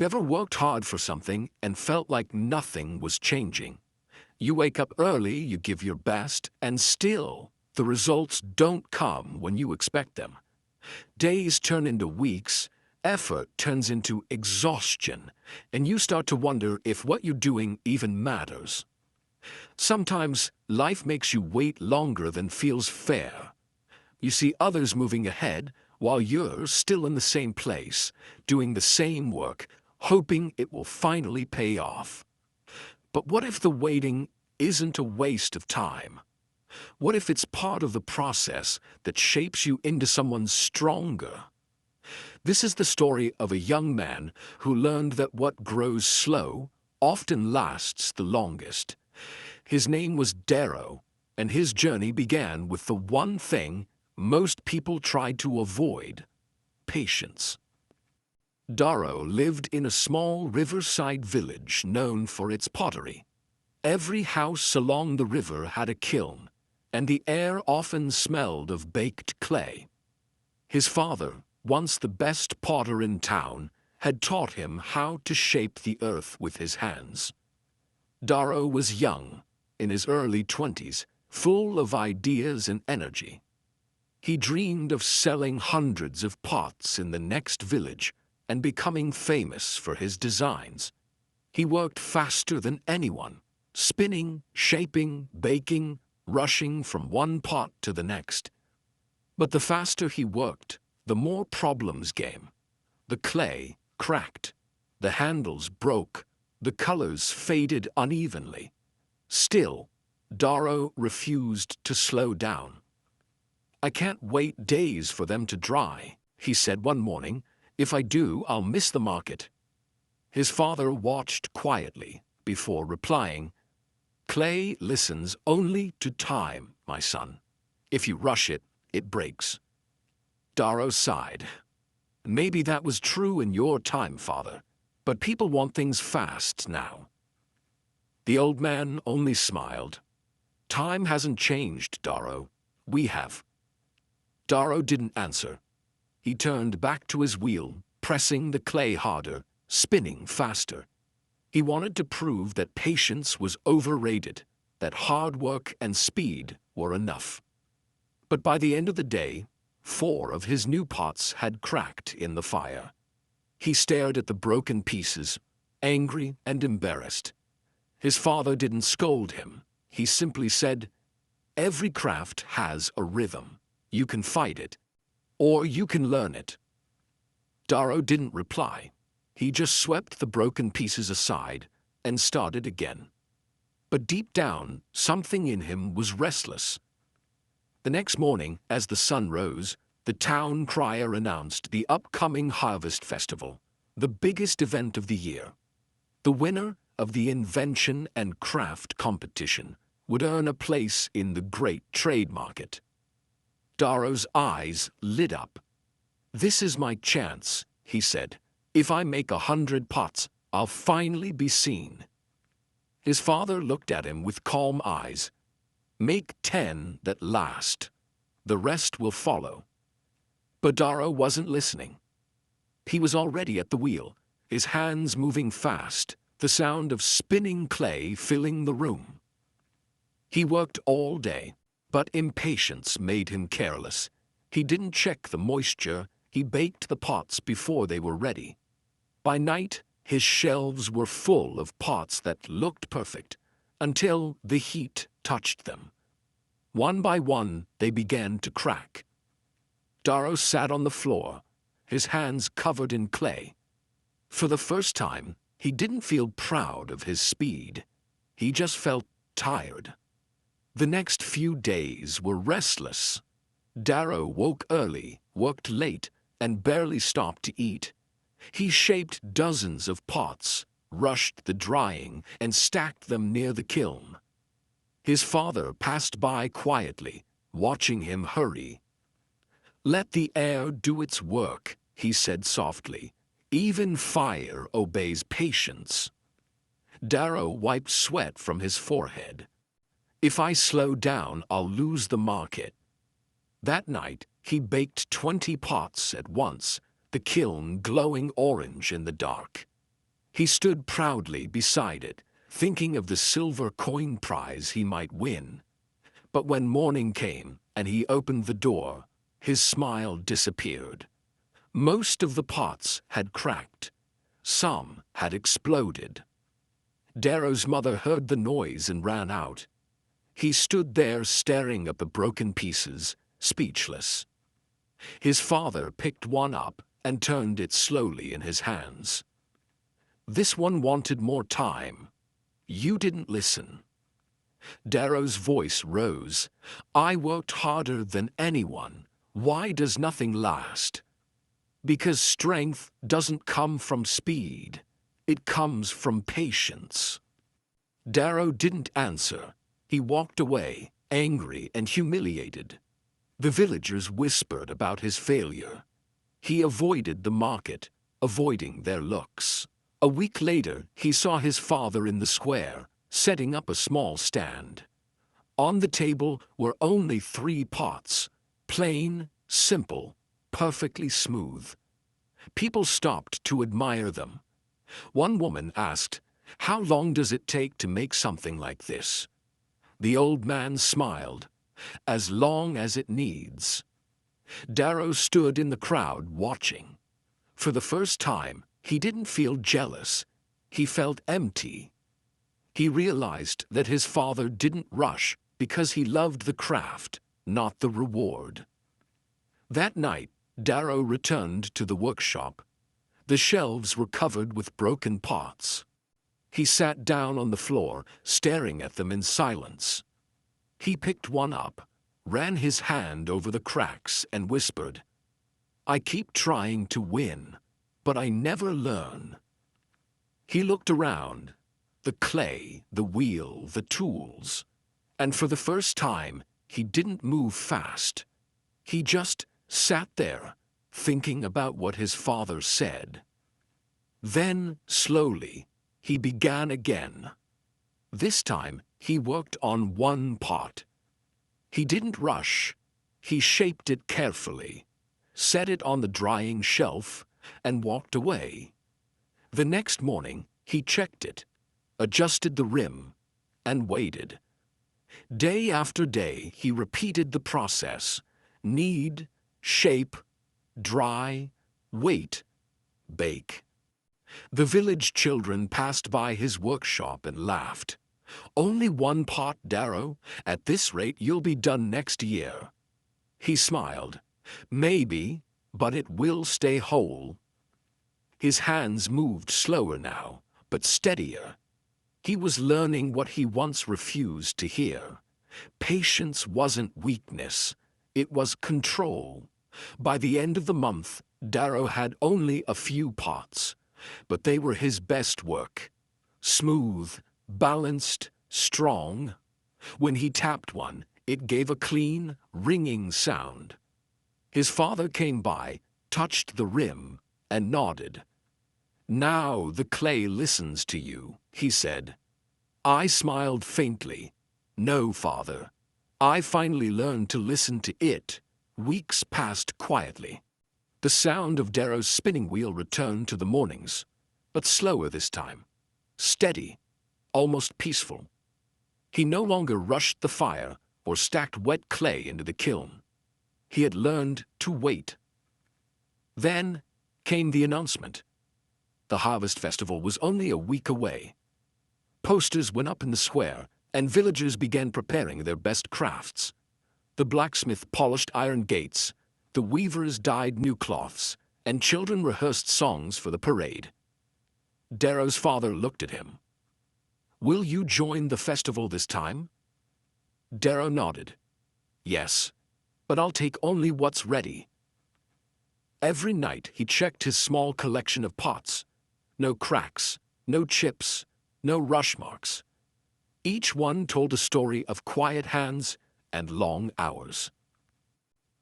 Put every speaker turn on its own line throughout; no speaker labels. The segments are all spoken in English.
Ever worked hard for something and felt like nothing was changing? You wake up early, you give your best, and still, the results don't come when you expect them. Days turn into weeks, effort turns into exhaustion, and you start to wonder if what you're doing even matters. Sometimes life makes you wait longer than feels fair. You see others moving ahead while you're still in the same place, doing the same work, hoping it will finally pay off. But what if the waiting isn't a waste of time? What if it's part of the process that shapes you into someone stronger? This is the story of a young man who learned that what grows slow often lasts the longest. His name was Darrow, and his journey began with the one thing most people tried to avoid: patience. Darrow lived in a small riverside village known for its pottery. Every house along the river had a kiln, and the air often smelled of baked clay. His father, once the best potter in town, had taught him how to shape the earth with his hands. Darrow was young, in his early 20s, full of ideas and energy. He dreamed of selling hundreds of pots in the next village and becoming famous for his designs. He worked faster than anyone, spinning, shaping, baking, rushing from one pot to the next. But the faster he worked, the more problems came. The clay cracked, the handles broke, the colors faded unevenly. Still, Darrow refused to slow down. "I can't wait days for them to dry," he said one morning. "If I do, I'll miss the market." His father watched quietly before replying, "Clay listens only to time, my son. If you rush it, it breaks." Darrow sighed. "Maybe that was true in your time, father, but people want things fast now." The old man only smiled. "Time hasn't changed, Darrow. We have." Darrow didn't answer. He turned back to his wheel, pressing the clay harder, spinning faster. He wanted to prove that patience was overrated, that hard work and speed were enough. But by the end of the day, 4 of his new pots had cracked in the fire. He stared at the broken pieces, angry and embarrassed. His father didn't scold him. He simply said, "Every craft has a rhythm. You can fight it, or you can learn it." Darrow didn't reply. He just swept the broken pieces aside and started again. But deep down, something in him was restless. The next morning, as the sun rose, the town crier announced the upcoming Harvest Festival, the biggest event of the year. The winner of the invention and craft competition would earn a place in the great trade market. Darrow's eyes lit up. "This is my chance," he said. "If I make 100 pots, I'll finally be seen." His father looked at him with calm eyes. "Make 10 that last. The rest will follow." But Darrow wasn't listening. He was already at the wheel, his hands moving fast, the sound of spinning clay filling the room. He worked all day, but impatience made him careless. He didn't check the moisture. He baked the pots before they were ready. By night, his shelves were full of pots that looked perfect, until the heat touched them. One by one, they began to crack. Darrow sat on the floor, his hands covered in clay. For the first time, he didn't feel proud of his speed. He just felt tired. The next few days were restless. Darrow woke early, worked late, and barely stopped to eat. He shaped dozens of pots, rushed the drying, and stacked them near the kiln. His father passed by quietly, watching him hurry. "Let the air do its work," he said softly. "Even fire obeys patience." Darrow wiped sweat from his forehead. "If I slow down, I'll lose the market." That night, he baked 20 pots at once, the kiln glowing orange in the dark. He stood proudly beside it, thinking of the silver coin prize he might win. But when morning came and he opened the door, his smile disappeared. Most of the pots had cracked. Some had exploded. Darrow's mother heard the noise and ran out. He stood there staring at the broken pieces, speechless. His father picked one up and turned it slowly in his hands. "This one wanted more time. You didn't listen." Darrow's voice rose. "I worked harder than anyone. Why does nothing last?" "Because strength doesn't come from speed. It comes from patience." Darrow didn't answer. He walked away, angry and humiliated. The villagers whispered about his failure. He avoided the market, avoiding their looks. A week later, he saw his father in the square, setting up a small stand. On the table were only 3 pots, plain, simple, perfectly smooth. People stopped to admire them. One woman asked, "How long does it take to make something like this?" The old man smiled, "As long as it needs." Darrow stood in the crowd watching. For the first time, he didn't feel jealous. He felt empty. He realized that his father didn't rush because he loved the craft, not the reward. That night, Darrow returned to the workshop. The shelves were covered with broken pots. He sat down on the floor, staring at them in silence. He picked one up, ran his hand over the cracks, and whispered, "I keep trying to win, but I never learn." He looked around, the clay, the wheel, the tools, and for the first time, he didn't move fast. He just sat there, thinking about what his father said. Then, slowly, he began again. This time, he worked on one pot. He didn't rush. He shaped it carefully, set it on the drying shelf, and walked away. The next morning, he checked it, adjusted the rim, and waited. Day after day, he repeated the process: knead, shape, dry, wait, bake. The village children passed by his workshop and laughed. "Only one pot, Darrow? At this rate, you'll be done next year." He smiled. "Maybe, but it will stay whole." His hands moved slower now, but steadier. He was learning what he once refused to hear. Patience wasn't weakness. It was control. By the end of the month, Darrow had only a few pots, but they were his best work. Smooth, balanced, strong. When he tapped one, it gave a clean, ringing sound. His father came by, touched the rim, and nodded. "Now the clay listens to you," he said. I smiled faintly. "No, father. I finally learned to listen to it." Weeks passed quietly. The sound of Darrow's spinning wheel returned to the mornings, but slower this time. Steady, almost peaceful. He no longer rushed the fire or stacked wet clay into the kiln. He had learned to wait. Then came the announcement. The harvest festival was only a week away. Posters went up in the square, and villagers began preparing their best crafts. The blacksmith polished iron gates, the weavers dyed new cloths, and children rehearsed songs for the parade. Darrow's father looked at him. "Will you join the festival this time?" Darrow nodded. "Yes, but I'll take only what's ready." Every night he checked his small collection of pots. No cracks, no chips, no rush marks. Each one told a story of quiet hands and long hours.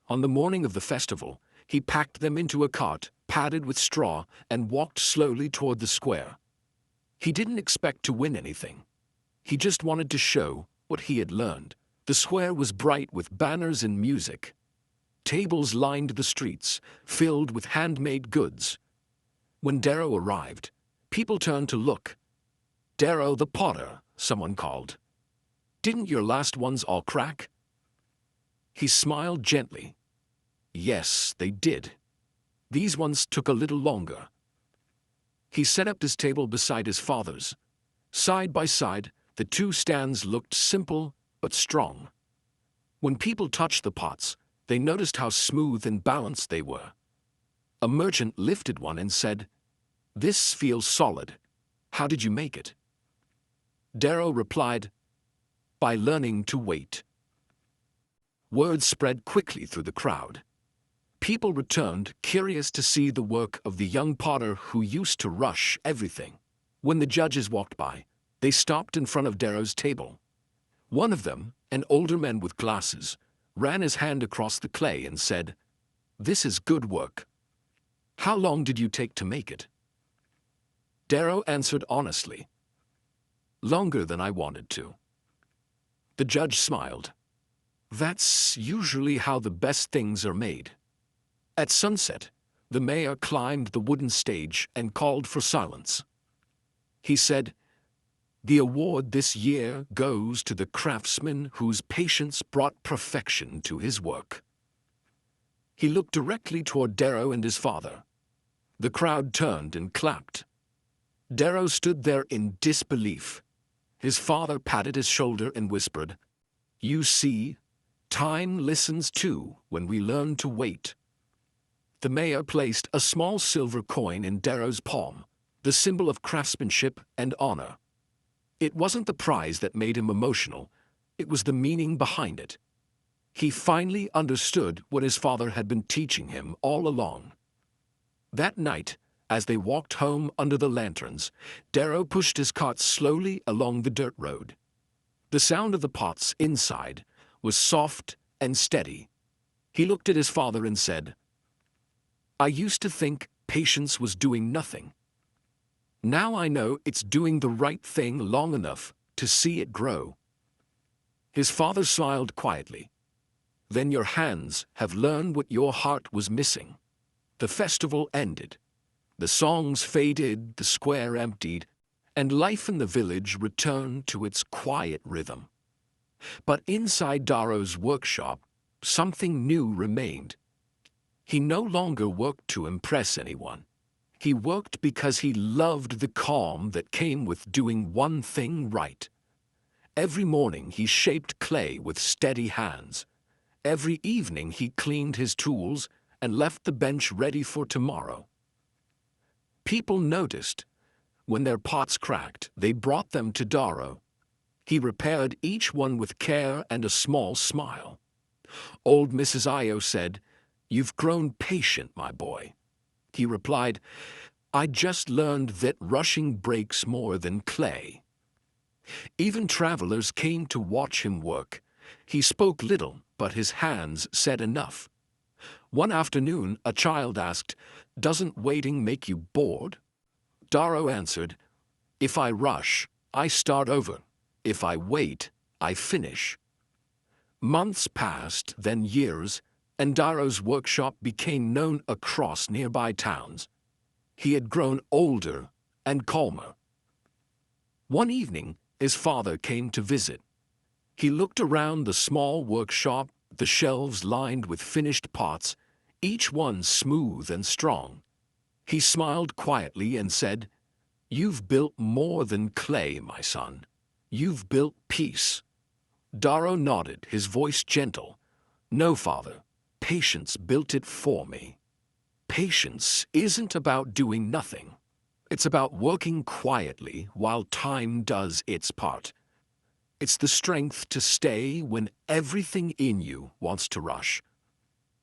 On the morning of the festival, he packed them into a cart, padded with straw, and walked slowly toward the square. He didn't expect to win anything. He just wanted to show what he had learned. The square was bright with banners and music. Tables lined the streets, filled with handmade goods. When Darrow arrived, People turned to look. "Darrow the potter," someone called. "Didn't your last ones all crack?" He smiled gently. "Yes, they did. These ones took a little longer." He set up his table beside his father's. Side by side, the two stands looked simple but strong. When people touched the pots, they noticed how smooth and balanced they were. A merchant lifted one and said, "This feels solid. How did you make it?" Darrow replied, "By learning to wait." Word spread quickly through the crowd. People returned, curious to see the work of the young potter who used to rush everything. When the judges walked by, they stopped in front of Darrow's table. One of them, an older man with glasses, ran his hand across the clay and said, "This is good work. How long did you take to make it?" Darrow answered honestly, "Longer than I wanted to." The judge smiled. "That's usually how the best things are made." At sunset, the mayor climbed the wooden stage and called for silence. He said, "The award this year goes to the craftsman whose patience brought perfection to his work." He looked directly toward Darrow and his father. The crowd turned and clapped. Darrow stood there in disbelief. His father patted his shoulder and whispered, "You see, time listens too when we learn to wait." The mayor placed a small silver coin in Darrow's palm, the symbol of craftsmanship and honor. It wasn't the prize that made him emotional, it was the meaning behind it. He finally understood what his father had been teaching him all along. That night, as they walked home under the lanterns, Darrow pushed his cart slowly along the dirt road. The sound of the pots inside was soft and steady. He looked at his father and said, "I used to think patience was doing nothing. Now I know it's doing the right thing long enough to see it grow." His father smiled quietly. "Then your hands have learned what your heart was missing." The festival ended. The songs faded, the square emptied, and life in the village returned to its quiet rhythm. But inside Darrow's workshop, something new remained. He no longer worked to impress anyone. He worked because he loved the calm that came with doing one thing right. Every morning he shaped clay with steady hands. Every evening he cleaned his tools and left the bench ready for tomorrow. People noticed. When their pots cracked, they brought them to Darrow. He repaired each one with care and a small smile. Old Mrs. Io said, "You've grown patient, my boy." He replied, "I just learned that rushing breaks more than clay." Even travelers came to watch him work. He spoke little, but his hands said enough. One afternoon, a child asked, "Doesn't waiting make you bored?" Darrow answered, "If I rush, I start over. If I wait, I finish." Months passed, then years, and Darrow's workshop became known across nearby towns. He had grown older and calmer. One evening, his father came to visit. He looked around the small workshop, the shelves lined with finished pots, each one smooth and strong. He smiled quietly and said, "You've built more than clay, my son. You've built peace." Darrow nodded, his voice gentle. "No, father, patience built it for me." Patience isn't about doing nothing. It's about working quietly while time does its part. It's the strength to stay when everything in you wants to rush.